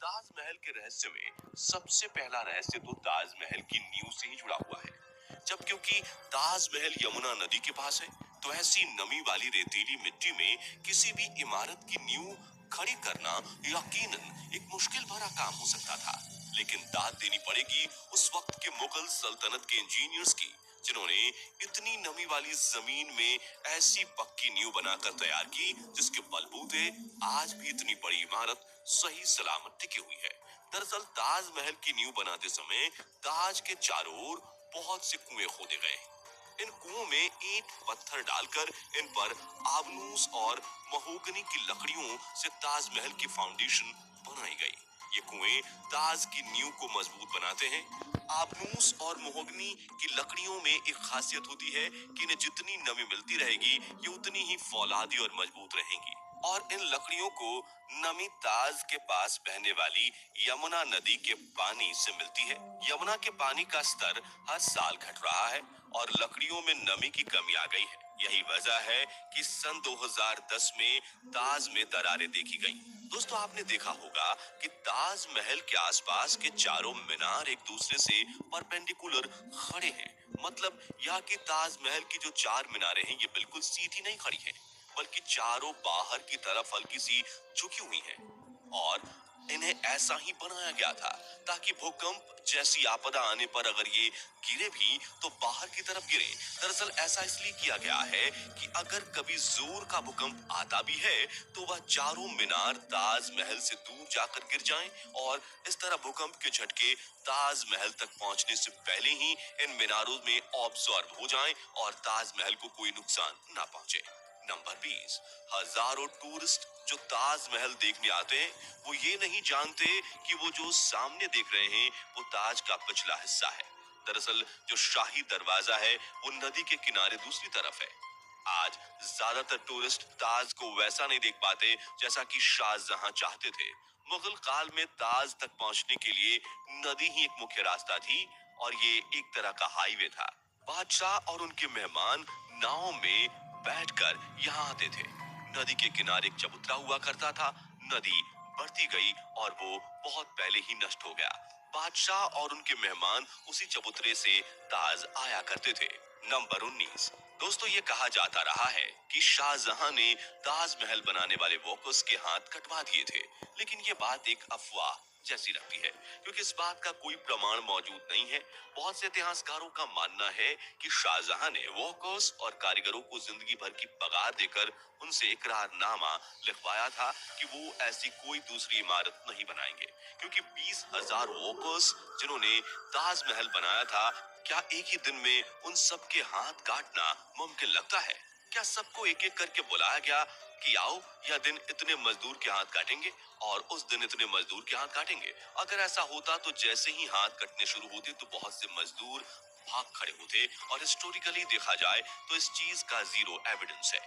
ताजमहल के रहस्य में सबसे पहला रहस्य तो ताजमहल की नींव से ही जुड़ा हुआ है। जब क्योंकि ताजमहल यमुना नदी के पास है, तो ऐसी नमी वाली रेतीली मिट्टी में किसी भी इमारत की नींव खड़ी करना यकीनन एक मुश्किल भरा काम हो सकता था। लेकिन दाद देनी पड़ेगी उस वक्त के मुगल सल्तनत के इंजीनियर्स की, जिन्होंने इतनी नमी वाली जमीन में ऐसी पक्की नींव बनाकर तैयार की जिसके बलबूते आज भी इतनी बड़ी इमारत सही सलामत टिकी हुई है। दरअसल ताजमहल की नींव बनाते समय ताज के चारों ओर बहुत से कुएं खोदे गए। इन कुओं में ईंट पत्थर डालकर इन पर आबनूस और महोगनी की लकड़ियों से ताजमहल की फाउंडेशन बनाई गई। ये कुएं ताज की नींव को मजबूत बनाते हैं। आबनूस और महोगनी की लकड़ियों में एक खासियत होती है कि इन्हें जितनी नमी मिलती रहेगी, ये उतनी ही फौलादी और मजबूत रहेंगी। और इन लकड़ियों को नमी ताज के पास बहने वाली यमुना नदी के पानी से मिलती है। यमुना के पानी का स्तर हर साल घट रहा है और लकड़ियों में नमी की कमी आ गई है। यही वजह है कि सन 2010 में ताज में दरारें देखी गईं। दोस्तों, आपने देखा होगा कि ताजमहल के आसपास के चारों मीनार एक दूसरे से परपेंडिकुलर खड़े हैं। मतलब यहाँ की ताजमहल की जो चार मीनारें हैं, ये बिल्कुल सीधी नहीं खड़ी हैं, बल्कि चारों बाहर की तरफ हल्की सी झुकी हुई हैं। और इन्हें ऐसा ही बनाया गया था ताकि भूकंप जैसी आपदा आने पर अगर ये गिरे भी तो बाहर की तरफ गिरे। दरअसल ऐसा इसलिए किया गया है कि अगर कभी जोर का भूकंप आता भी है तो वह चारों मीनार ताजमहल से दूर जाकर गिर जाएं और इस तरह भूकंप के झटके ताजमहल तक पहुंचने से पहले ही इन मीनारों में ऑब्जॉर्ब हो जाएं और ताजमहल को कोई नुकसान ना पहुंचे। नंबर 20, हजारों टूरिस्ट जो ताजमहल देखने आते हैं, वो ये नहीं जानते कि वो जो सामने देख रहे हैं वो ताज का पिछला हिस्सा है। दरअसल जो शाही दरवाजा है वो नदी के किनारे दूसरी तरफ है। आज ज्यादातर टूरिस्ट ताज को वैसा नहीं देख पाते जैसा कि शाहजहां चाहते थे। मुगल काल में ताज तक पहुंचने के लिए नदी ही एक मुख्य रास्ता थी और ये एक तरह का हाईवे था। बादशाह और उनके मेहमान नाव में बैठकर यहाँ आते थे। नदी के किनारे एक चबूतरा हुआ करता था। नदी बढ़ती गई और वो बहुत पहले ही नष्ट हो गया। बादशाह और उनके मेहमान उसी चबूतरे से ताज आया करते थे। नंबर 19, दोस्तों, ये कहा जाता रहा है कि शाहजहां ने ताजमहल बनाने वाले वर्कर्स के हाथ कटवा दिए थे, लेकिन ये बात एक अफवाह जैसी लगती है क्योंकि इस बात का कोई प्रमाण मौजूद नहीं है। बहुत से इतिहासकारों का मानना है कि शाहजहां ने वर्कर्स और कारीगरों को जिंदगी भर की पगार देकर उनसे इकरारनामा लिखवाया था कि वो ऐसी कोई दूसरी इमारत नहीं बनाएंगे, क्योंकि 20,000 वर्कर्स जिन्होंने ताजमहल बनाया था, क्या एक ही दिन में उन सबके हाथ काटना मुमकिन लगता है? क्या सबको एक एक करके बुलाया गया कि आओ, यह दिन इतने मजदूर के हाथ काटेंगे और उस दिन इतने मजदूर के हाथ काटेंगे? अगर ऐसा होता तो जैसे ही हाथ कटने शुरू होते तो बहुत से मजदूर भाग खड़े होते और हिस्टोरिकली देखा जाए तो इस चीज का जीरो एविडेंस है।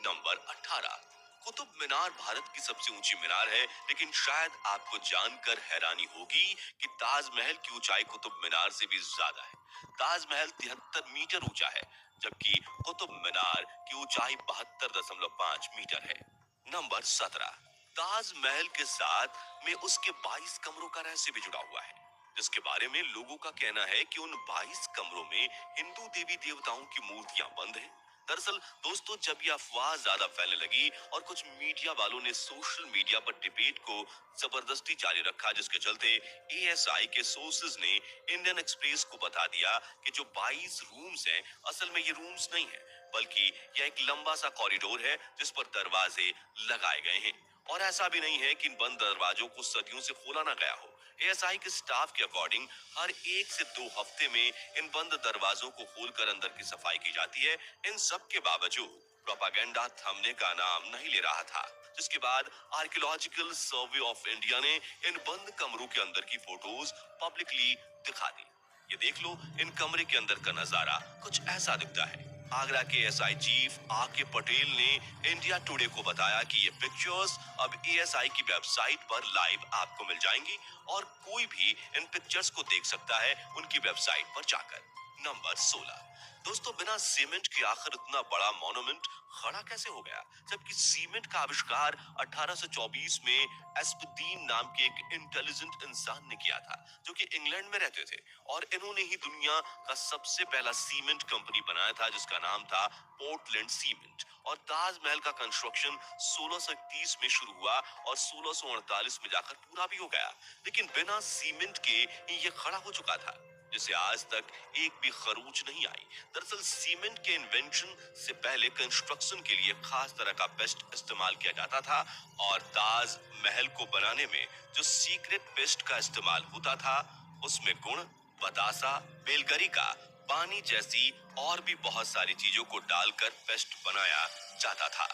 नंबर 18, कुतुब मीनार भारत की सबसे ऊंची मीनार है, लेकिन शायद आपको जानकर हैरानी होगी कि ताजमहल की ऊंचाई कुतुब मीनार से भी ज्यादा है। ताजमहल 73 मीटर ऊंचा है, जबकि कुतुब मीनार की ऊंचाई 72.5 मीटर है। नंबर 17, ताजमहल के साथ में उसके 22 कमरों का रहस्य भी जुड़ा हुआ है, जिसके बारे में लोगों का कहना है कि उन 22 कमरों में हिंदू देवी देवताओं की मूर्तियां बंद हैं। दरअसल दोस्तों, जब यह अफवाह ज्यादा फैलने लगी और कुछ मीडिया वालों ने सोशल मीडिया पर डिबेट को जबरदस्ती जारी रखा, जिसके चलते एएसआई के सोर्सेज ने इंडियन एक्सप्रेस को बता दिया कि जो 22 रूम्स हैं, असल में ये रूम्स नहीं है, बल्कि यह एक लंबा सा कॉरिडोर है जिस पर दरवाजे लगाए गए हैं। और ऐसा भी नहीं है कि इन बंद दरवाजों को सदियों से खोला ना गया हो। एएसआई के स्टाफ के अकॉर्डिंग हर 1 से 2 हफ्ते में इन बंद दरवाजों को खोलकर अंदर की सफाई की जाती है। इन सब के बावजूद प्रोपागेंडा थमने का नाम नहीं ले रहा था, जिसके बाद आर्कियोलॉजिकल सर्वे ऑफ इंडिया ने इन बंद कमरों के अंदर की फोटोज पब्लिकली दिखा दी। ये देख लो, इन कमरे के अंदर का नजारा कुछ ऐसा दिखता है। आगरा के एसआई चीफ आके पटेल ने इंडिया टुडे को बताया कि ये पिक्चर्स अब एएसआई की वेबसाइट पर लाइव आपको मिल जाएंगी और कोई भी इन पिक्चर्स को देख सकता है उनकी वेबसाइट पर जाकर। नंबर 16। दोस्तों, बिना सीमेंट के आखिर इतना बड़ा मॉन्यूमेंट खड़ा कैसे हो गया, जबकि सीमेंट का आविष्कार 1824 में एस्पुदीन नाम के एक इंटेलिजेंट इंसान ने किया था, जो कि इंग्लैंड में रहते थे। और इन्होंने ही दुनिया का सबसे पहला सीमेंट कंपनी बनाया था, जिसका नाम था पोर्टलैंड सीमेंट। और ताजमहल का कंस्ट्रक्शन 1631 में शुरू हुआ और 1648 में जाकर पूरा भी हो गया, लेकिन बिना सीमेंट के ही ये खड़ा हो चुका था, जिसे आज तक एक भी खरोंच नहीं आई। दरअसल सीमेंट के इन्वेंशन से पहले कंस्ट्रक्शन के लिए खास तरह का पेस्ट इस्तेमाल किया जाता था, और ताज महल को बनाने में जो सीक्रेट पेस्ट का इस्तेमाल होता था, उसमें गुण, बतासा, बेलगरिका, पानी जैसी और भी बहुत सारी चीजों को डालकर पेस्ट बनाया जाता था।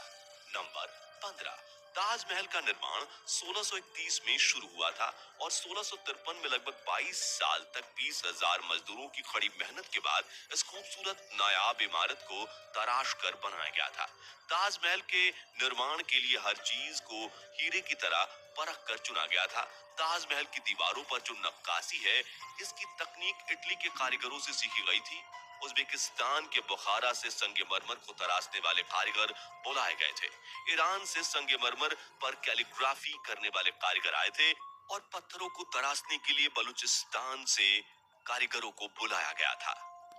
नंबर 15। ताजमहल का निर्माण 1631 में शुरू हुआ था और 1653 में लगभग 22 साल तक 20,000 मजदूरों की कड़ी मेहनत के बाद इस खूबसूरत नायाब इमारत को तराश कर बनाया गया था। ताजमहल के निर्माण के लिए हर चीज को हीरे की तरह परख कर चुना गया था। ताजमहल की दीवारों पर जो नक्काशी है, इसकी तकनीक इटली के कारीगरों से सीखी गई थी। उज्बेकिस्तान के बुखारा से संगमरमर को तराशने वाले कारीगर बुलाए गए थे। ईरान से संगमरमर पर कैलीग्राफी करने वाले कारीगर आए थे, और पत्थरों को तराशने के लिए बलूचिस्तान से कारीगरों को बुलाया गया था।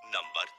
नंबर